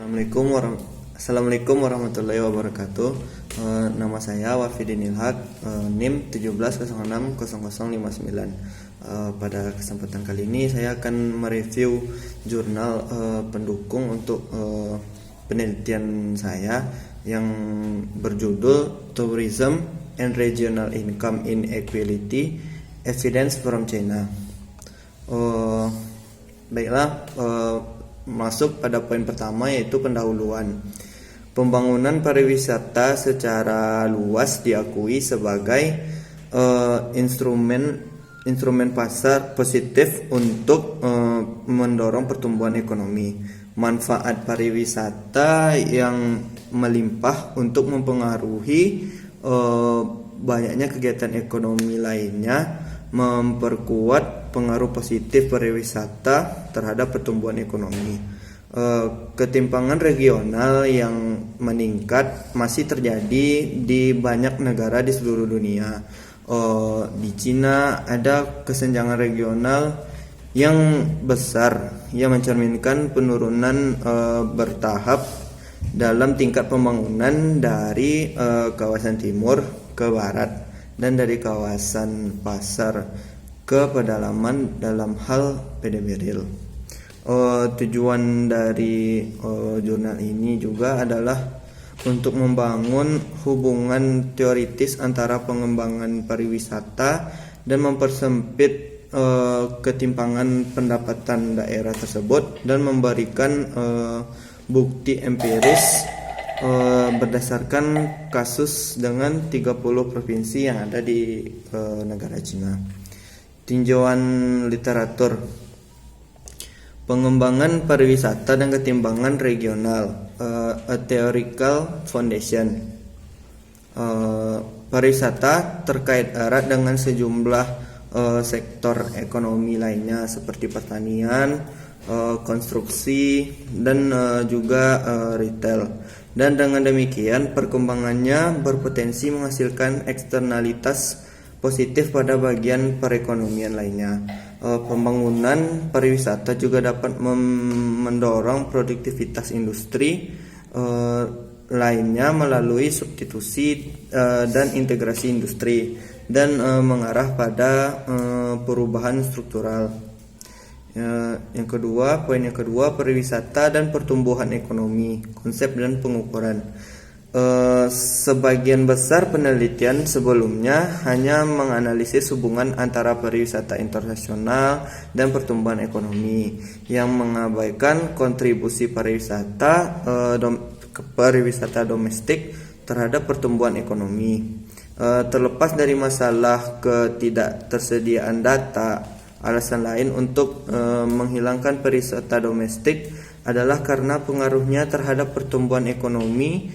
Assalamualaikum warahmatullahi wabarakatuh. Nama saya Wafidin Ilhaq, NIM 17060059. Pada kesempatan kali ini saya akan mereview jurnal pendukung untuk penelitian saya yang berjudul Tourism and Regional Income Inequality Evidence from China. Baiklah, masuk pada poin pertama, yaitu pendahuluan. Pembangunan pariwisata secara luas diakui sebagai instrumen pasar positif untuk mendorong pertumbuhan ekonomi. Manfaat pariwisata yang melimpah untuk mempengaruhi banyaknya kegiatan ekonomi lainnya, memperkuat pengaruh positif pariwisata terhadap pertumbuhan ekonomi. Ketimpangan regional yang meningkat masih terjadi di banyak negara di seluruh dunia. Di Cina ada kesenjangan regional yang besar yang mencerminkan penurunan bertahap dalam tingkat pembangunan dari kawasan timur ke barat dan dari kawasan pasar ke pedalaman dalam hal PDB real. Tujuan dari jurnal ini juga adalah untuk membangun hubungan teoritis antara pengembangan pariwisata dan mempersempit ketimpangan pendapatan daerah tersebut dan memberikan bukti empiris berdasarkan kasus dengan 30 provinsi yang ada di negara Cina. Tinjauan literatur pengembangan pariwisata dan ketimbangan regional, a theoretical foundation. Pariwisata terkait erat dengan sejumlah sektor ekonomi lainnya seperti pertanian, konstruksi, dan juga retail. Dan dengan demikian perkembangannya berpotensi menghasilkan eksternalitas positif pada bagian perekonomian lainnya. Pembangunan pariwisata juga dapat mendorong produktivitas industri lainnya melalui substitusi dan integrasi industri dan mengarah pada perubahan struktural. Poin yang kedua, pariwisata dan pertumbuhan ekonomi, konsep dan pengukuran. Sebagian besar penelitian sebelumnya hanya menganalisis hubungan antara pariwisata internasional dan pertumbuhan ekonomi, yang mengabaikan kontribusi pariwisata domestik terhadap pertumbuhan ekonomi. Terlepas dari masalah ketidaktersediaan data, alasan lain untuk menghilangkan pariwisata domestik adalah karena pengaruhnya terhadap pertumbuhan ekonomi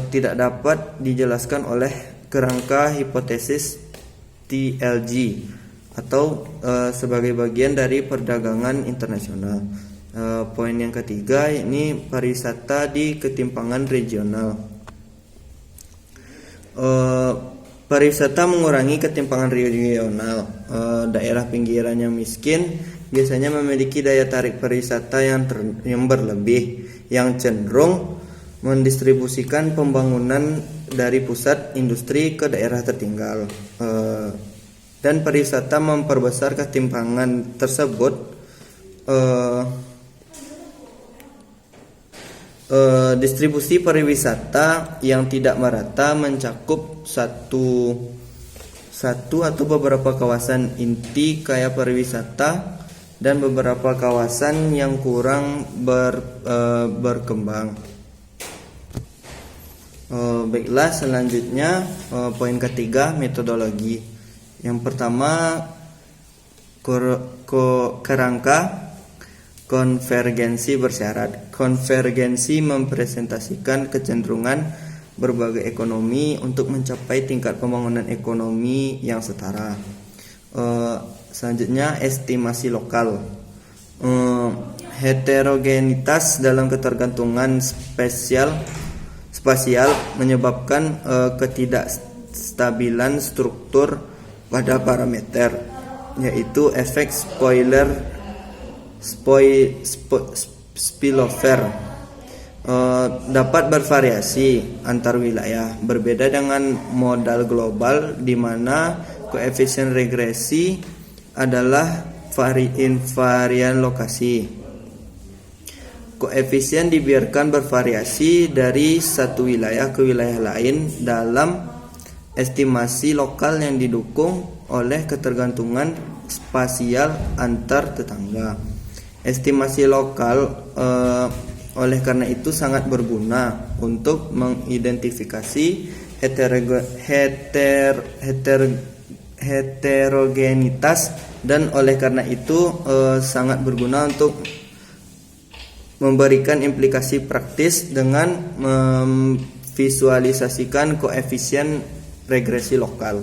tidak dapat dijelaskan oleh kerangka hipotesis TLG atau sebagai bagian dari perdagangan internasional. Poin yang ketiga, ini pariwisata di ketimpangan regional. Pariwisata mengurangi ketimpangan regional. Daerah pinggiran yang miskin biasanya memiliki daya tarik pariwisata yang berlebih, yang cenderung mendistribusikan pembangunan dari pusat industri ke daerah tertinggal. Dan pariwisata memperbesar ketimpangan tersebut. Distribusi pariwisata yang tidak merata mencakup satu atau beberapa kawasan inti kaya pariwisata dan beberapa kawasan yang kurang berkembang. Baiklah, selanjutnya poin ketiga, metodologi. Yang pertama, kerangka konvergensi bersyarat. Konvergensi mempresentasikan kecenderungan berbagai ekonomi untuk mencapai tingkat pembangunan ekonomi yang setara. Selanjutnya, estimasi lokal. Heterogenitas dalam ketergantungan spasial menyebabkan ketidakstabilan struktur pada parameter, yaitu efek spillover dapat bervariasi antar wilayah, berbeda dengan modal global di mana koefisien regresi adalah invarian lokasi. Koefisien dibiarkan bervariasi dari satu wilayah ke wilayah lain dalam estimasi lokal yang didukung oleh ketergantungan spasial antar tetangga. Estimasi lokal oleh karena itu sangat berguna untuk mengidentifikasi heterogenitas dan oleh karena itu sangat berguna untuk memberikan implikasi praktis dengan memvisualisasikan koefisien regresi lokal.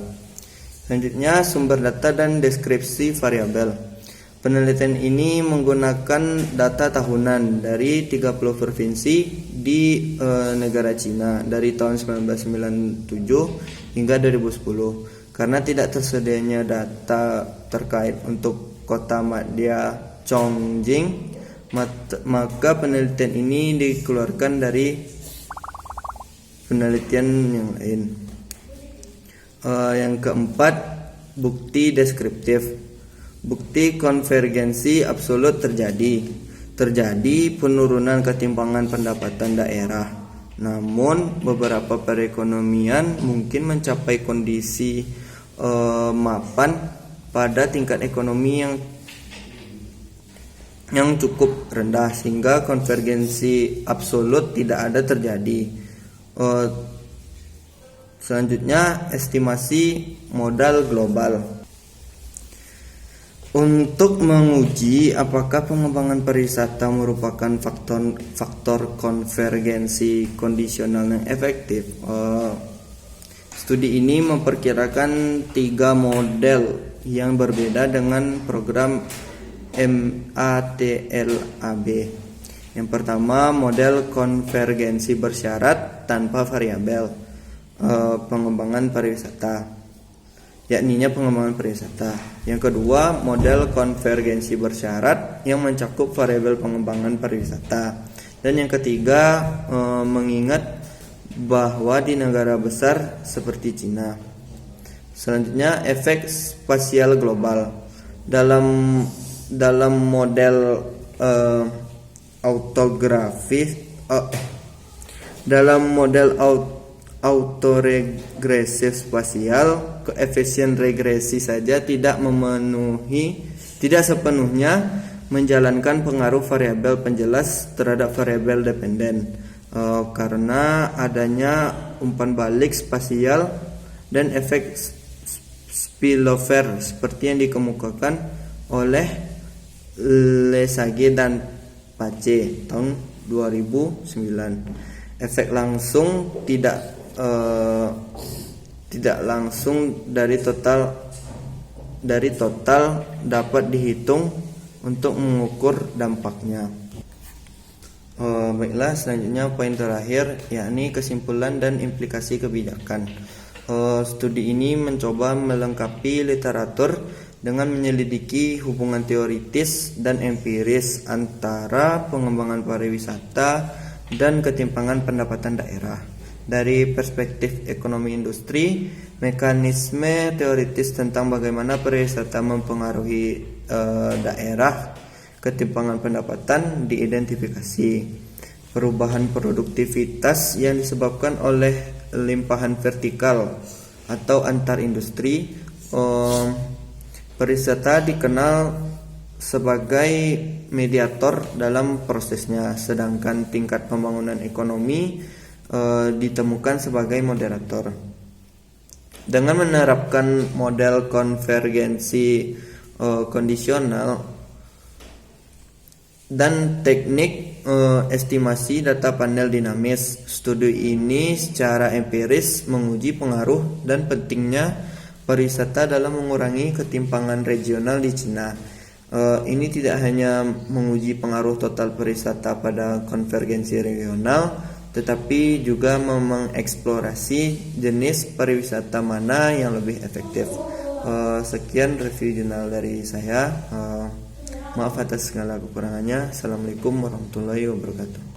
Selanjutnya, sumber data dan deskripsi variabel. Penelitian ini menggunakan data tahunan dari 30 provinsi di negara Cina dari tahun 1997 hingga 2010. Karena tidak tersedianya data terkait untuk kota madya Chongqing, maka penelitian ini dikeluarkan dari penelitian yang lain. Yang keempat, bukti deskriptif. Bukti konvergensi absolut terjadi penurunan ketimpangan pendapatan daerah. Namun beberapa perekonomian mungkin mencapai kondisi mapan pada tingkat ekonomi yang cukup rendah sehingga konvergensi absolut tidak ada terjadi. Selanjutnya, estimasi modal global. Untuk menguji apakah pengembangan pariwisata merupakan faktor konvergensi kondisional yang efektif, studi ini memperkirakan 3 model yang berbeda dengan program MATLAB. Yang pertama, model konvergensi bersyarat tanpa variabel pengembangan pariwisata, yakninya pengembangan pariwisata. Yang kedua, model konvergensi bersyarat yang mencakup variabel pengembangan pariwisata. Dan yang ketiga, mengingat bahwa di negara besar seperti Cina. Selanjutnya, efek spasial global. Dalam model autoregresif spasial, koefisien regresi saja tidak sepenuhnya menjalankan pengaruh variabel penjelas terhadap variabel dependen, karena adanya umpan balik spasial dan efek spillover seperti yang dikemukakan oleh Lesage dan Pace tahun 2009. Efek langsung tidak langsung dari total dapat dihitung untuk mengukur dampaknya. Baiklah, selanjutnya poin terakhir, yakni kesimpulan dan implikasi kebijakan. Studi ini mencoba melengkapi literatur dengan menyelidiki hubungan teoritis dan empiris antara pengembangan pariwisata dan ketimpangan pendapatan daerah. Dari perspektif ekonomi industri, mekanisme teoritis tentang bagaimana pariwisata mempengaruhi daerah ketimpangan pendapatan diidentifikasi. Perubahan produktivitas yang disebabkan oleh limpahan vertikal atau antar industri. Pariwisata dikenal sebagai mediator dalam prosesnya, sedangkan tingkat pembangunan ekonomi ditemukan sebagai moderator. Dengan menerapkan model konvergensi kondisional dan teknik estimasi data panel dinamis, studi ini secara empiris menguji pengaruh dan pentingnya pariwisata dalam mengurangi ketimpangan regional di Cina. Ini tidak hanya menguji pengaruh total pariwisata pada konvergensi regional, tetapi juga mengeksplorasi jenis pariwisata mana yang lebih efektif. Sekian review jurnal dari saya. Maaf atas segala kekurangannya. Assalamualaikum warahmatullahi wabarakatuh.